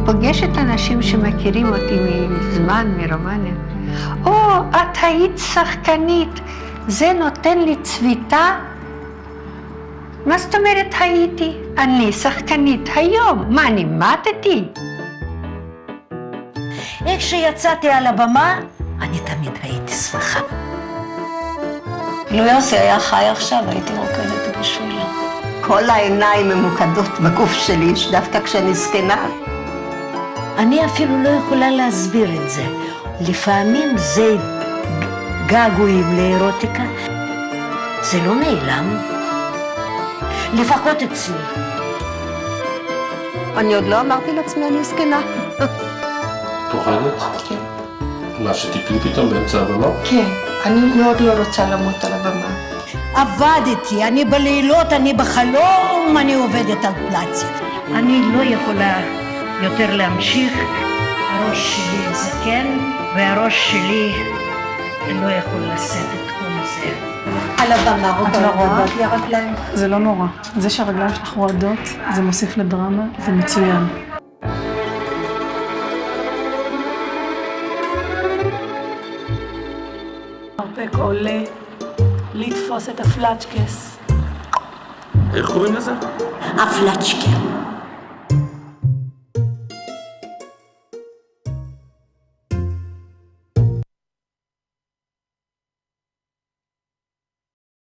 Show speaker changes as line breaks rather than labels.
פוגשת אנשים שמכירים אותי מזמן, מרומניה. את היית שחקנית, זה נותן לי צביטה? מה זאת אומרת הייתי? אני שחקנית היום, מה, נימדתי?
איך שיצאתי על הבמה, אני תמיד הייתי שמחה. לו יוסי היה חי עכשיו, הייתי רוקדת בשבילו.
כל העיניים ממוקדות בגוף שלי, דווקא כשאני זקנה.
אני אפילו לא יכולה להסביר את זה. לפעמים זה געגועים לאירוטיקה. זה לא נעלם. לפחות אצלי.
אני עוד לא אמרתי לעצמי, אני זקנה.
פוחדת?
כן.
מה, שתיפלי פתאום באמצע הבמה?
כן, אני מאוד לא רוצה למות על הבמה.
עבדתי, אני בלילות, אני בחלום, אני עובדת על פלציה. אני לא יכולה יותר להמשיך. הראש שלי זקן, והראש שלי לא יכול לשאת את כל זה.
על הבמה,
את לא רואה? זה לא נורא. זה שהרגליים שלך רועדות, זה מוסיף לדרמה, זה מצוין. מרפק עולה, לתפוס את הפלצ'קס.
איך קוראים לזה?
הפלצ'קה.